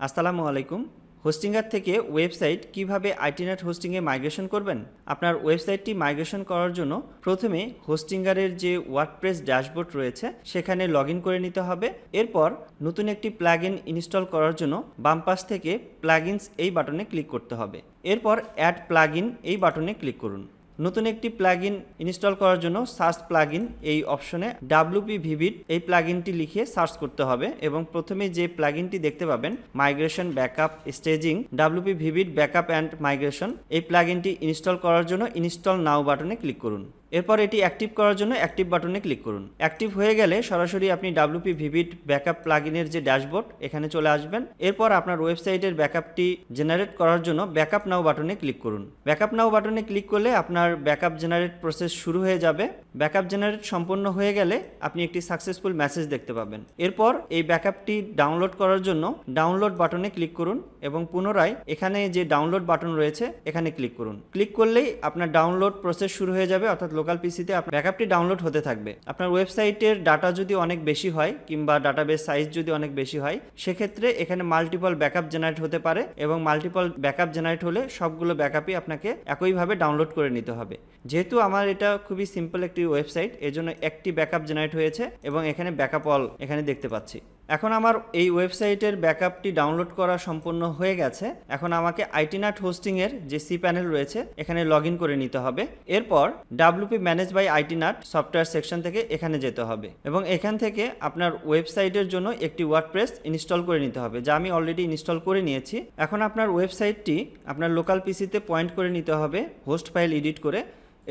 আসসালামু আলাইকুম। হোস্টিংগার থেকে ওয়েবসাইট কিভাবে আইটিনেট হোস্টিংয়ে মাইগ্রেশন করবেন? আপনার ওয়েবসাইটটি মাইগ্রেশন করার জন্য প্রথমে হোস্টিংগারের যে ওয়ার্ডপ্রেস ড্যাশবোর্ড রয়েছে সেখানে লগ ইন করে নিতে হবে। এরপর নতুন একটি প্লাগইন ইনস্টল করার জন্য বাম পাশ থেকে প্লাগইনস এই বাটনে ক্লিক করতে হবে। এরপর অ্যাড প্লাগইন এই বাটনে ক্লিক করুন। নতুন একটি প্লাগইন ইনস্টল করার জন্য সার্চ প্লাগইন এই অপশনে WP Vivid এই প্লাগইনটি লিখে সার্চ করতে হবে এবং প্রথমে যে প্লাগইনটি দেখতে পাবেন migration backup staging WP Vivid backup and migration এই প্লাগইনটি ইনস্টল করার জন্য ইনস্টল নাও বাটনে ক্লিক করুন। এরপর এটি অ্যাক্টিভ করার জন্য অ্যাক্টিভ বাটনে ক্লিক করুন। অ্যাক্টিভ হয়ে গেলে সরাসরি আপনি WP Vivid ব্যাকআপ প্লাগইনের যে ড্যাশবোর্ড এখানে চলে আসবেন। এরপর আপনার ওয়েবসাইটের ব্যাকআপটি জেনারেট করার জন্য ব্যাকআপ নাও বাটনে ক্লিক করুন। ব্যাকআপ নাও বাটনে ক্লিক করলে আপনার ব্যাকআপ জেনারেট প্রসেস শুরু হয়ে যাবে। ব্যাকআপ জেনারেট সম্পন্ন হয়ে গেলে আপনি একটি সাকসেসফুল মেসেজ দেখতে পাবেন। এরপর এই ব্যাকআপটি ডাউনলোড করার জন্য ডাউনলোড বাটনে ক্লিক করুন এবং পুনরায় এখানে যে ডাউনলোড বাটন রয়েছে এখানে ক্লিক করুন। ক্লিক করলেই আপনার ডাউনলোড প্রসেস শুরু হয়ে যাবে, অর্থাৎ লোকাল পিসিতে আপনার ব্যাকআপটি ডাউনলোড হতে থাকবে। আপনার ওয়েবসাইটের ডাটা যদি অনেক বেশি হয় কিংবা ডাটাবেস সাইজ যদি অনেক বেশি হয় সেক্ষেত্রে এখানে মাল্টিপল ব্যাকআপ জেনারেট হতে পারে এবং মাল্টিপল ব্যাকআপ জেনারেট হলে সবগুলো ব্যাকআপই আপনাকে একইভাবে ডাউনলোড করে নিতে হবে। যেহেতু আমার এটা খুবই সিম্পল একটি ওয়েবসাইট, এজন্য একটি ব্যাকআপ জেনারেট হয়েছে এবং এখানে ব্যাকআপ অল এখানে দেখতে পাচ্ছি। এখন আমার এই ওয়েবসাইটের ব্যাকআপটি ডাউনলোড করা সম্পূর্ণ হয়ে গেছে। এখন আমাকে আইটিনাট হোস্টিংয়ের যে সি প্যানেল রয়েছে এখানে লগ ইন করে নিতে হবে। এরপর WP ম্যানেজ বাই আইটিনাট সফটওয়্যার সেকশন থেকে এখানে যেতে হবে এবং এখান থেকে আপনার ওয়েবসাইটের জন্য একটি ওয়ার্ডপ্রেস ইনস্টল করে নিতে হবে, যা আমি অলরেডি ইনস্টল করে নিয়েছি। এখন আপনার ওয়েবসাইটটি আপনার লোকাল পিসিতে পয়েন্ট করে নিতে হবে হোস্ট ফাইল এডিট করে।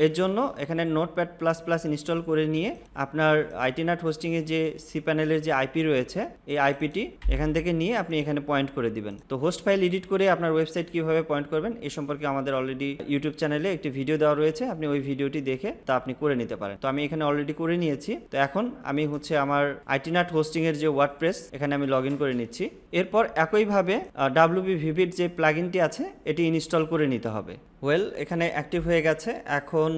এর জন্য এখানে নোটপ্যাড প্লাস প্লাস ইনস্টল করে নিয়ে আপনার আইটিনাট হোস্টিংয়ে যে সি প্যানেলের যে আইপি রয়েছে এই আইপিটি এখান থেকে নিয়ে আপনি এখানে পয়েন্ট করে দিবেন। তো হোস্ট ফাইল এডিট করে আপনার ওয়েবসাইট কিভাবে পয়েন্ট করবেন এই সম্পর্কে আমাদের অলরেডি ইউটিউব চ্যানেলে একটি ভিডিও দেওয়া রয়েছে, আপনি ওই ভিডিওটি দেখে তা আপনি করে নিতে পারেন। তো আমি এখানে অলরেডি করে নিয়েছি। তো এখন আমি আমার আইটিনাট হোস্টিংয়ের যে ওয়ার্ডপ্রেস এখানে আমি লগ ইন করে নিচ্ছি। এরপর একইভাবে WP Vivid যে প্লাগইনটি আছে এটি ইনস্টল করে নিতে হবে। এখানে অ্যাক্টিভ হয়ে গেছে। এখন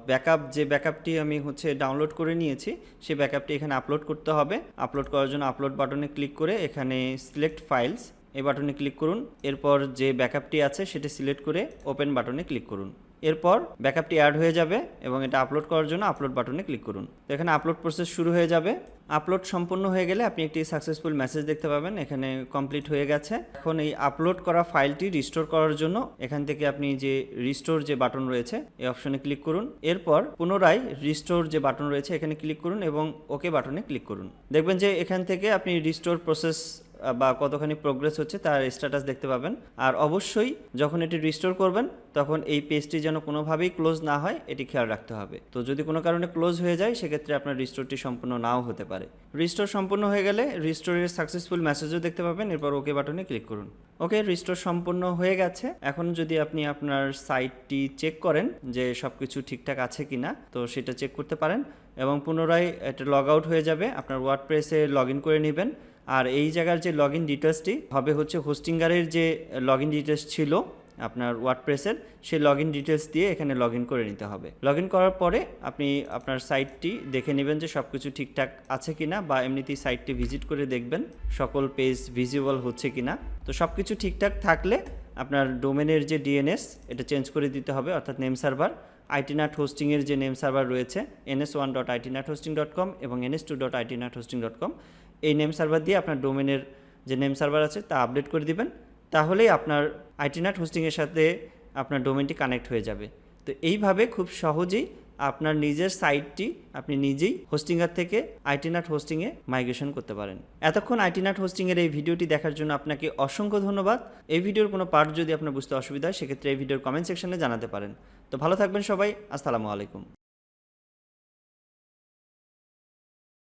ব্যাকআপটি আমি ডাউনলোড করে নিয়েছি সেই ব্যাকআপটি এখানে আপলোড করতে হবে। আপলোড করার জন্য আপলোড বাটনে ক্লিক করে এখানে সিলেক্ট ফাইলস এই বাটনে ক্লিক করুন। এরপর যে ব্যাকআপটি আছে সেটি সিলেক্ট করে ওপেন বাটনে ক্লিক করুন। এরপর ব্যাকআপটি অ্যাড হয়ে যাবে এবং এটা আপলোড করার জন্য আপলোড বাটনে ক্লিক করুন। তো এখানে আপলোড প্রসেস শুরু হয়ে যাবে। আপলোড সম্পূর্ণ হয়ে গেলে আপনি একটি সাকসেসফুল মেসেজ দেখতে পাবেন, এখানে কমপ্লিট হয়ে গেছে। এখন এই আপলোড করা ফাইলটি রিস্টোর করার জন্য এখান থেকে আপনি যে রিস্টোর যে বাটন রয়েছে এই অপশনে ক্লিক করুন। এরপর পুনরায় রিস্টোর যে বাটন রয়েছে এখানে ক্লিক করুন এবং ওকে বাটনে ক্লিক করুন। দেখবেন যে এখান থেকে আপনি রিস্টোর প্রসেস বা কতখানি প্রোগ্রেস হচ্ছে তার স্ট্যাটাস দেখতে পাবেন। আর অবশ্যই যখন এটি রিস্টোর করবেন তখন এই পেজটি যেন কোনোভাবেই ক্লোজ না হয় এটি খেয়াল রাখতে হবে। তো যদি কোনো কারণে ক্লোজ হয়ে যায় সেক্ষেত্রে আপনার রিস্টোরটি সম্পূর্ণ নাও হতে পারে। রিস্টোর সম্পূর্ণ হয়ে গেলে রিস্টোরের সাকসেসফুল মেসেজও দেখতে পাবেন। এরপর ওকে বাটনে ক্লিক করুন। ওকে, রিস্টোর সম্পূর্ণ হয়ে গেছে। এখন যদি আপনি আপনার সাইটটি চেক করেন যে সব কিছু ঠিকঠাক আছে কিনা, তো সেটা চেক করতে পারেন এবং পুনরায় এটা লগ আউট হয়ে যাবে। আপনার ওয়ার্ডপ্রেসে লগ ইন করে নেবেন। আর এই জায়গার যে লগ ইন ডিটেলসটি হবে হোস্টিংগারের যে লগ ইন ডিটেলস ছিল আপনার ওয়ার্ডপ্রেসের সেই লগ ইন ডিটেলস দিয়ে এখানে লগ ইন করে নিতে হবে। লগ ইন করার পরে আপনি আপনার সাইটটি দেখে নেবেন যে সব কিছু ঠিকঠাক আছে কিনা, বা এমনিতেই সাইটটি ভিজিট করে দেখবেন সকল পেজ ভিজিবল হচ্ছে কিনা। তো সব কিছু ঠিকঠাক থাকলে আপনার ডোমেনের যে DNS এটা চেঞ্জ করে দিতে হবে, অর্থাৎ নেম সার্ভার। আইটিনাট হোস্টিংয়ের যে নেম সার্ভার রয়েছে ns1.itinathosting.com এবং ns2.itinathosting.com এই নেম সার্ভার দিয়ে আপনার ডোমেনের যে নেম সার্ভার আছে তা আপডেট করে দিবেন। তাহলেই আপনার আইটিনাট হোস্টিংয়ের সাথে আপনার ডোমেনটি কানেক্ট হয়ে যাবে। তো এইভাবে খুব সহজেই আপনার নিজের সাইটটি আপনি নিজেই হোস্টিংগার থেকে আইটিনাট হোস্টিংয়ে মাইগ্রেশন করতে পারেন। এতক্ষণ আইটিনাট হোস্টিংয়ের এই ভিডিওটি দেখার জন্য আপনাকে অসংখ্য ধন্যবাদ। এই ভিডিওর কোনো পার্ট যদি আপনার বুঝতে অসুবিধা হয় সেক্ষেত্রে এই ভিডিওর কমেন্ট সেকশনে জানাতে পারেন। তো ভালো থাকবেন সবাই। আসসালামু আলাইকুম।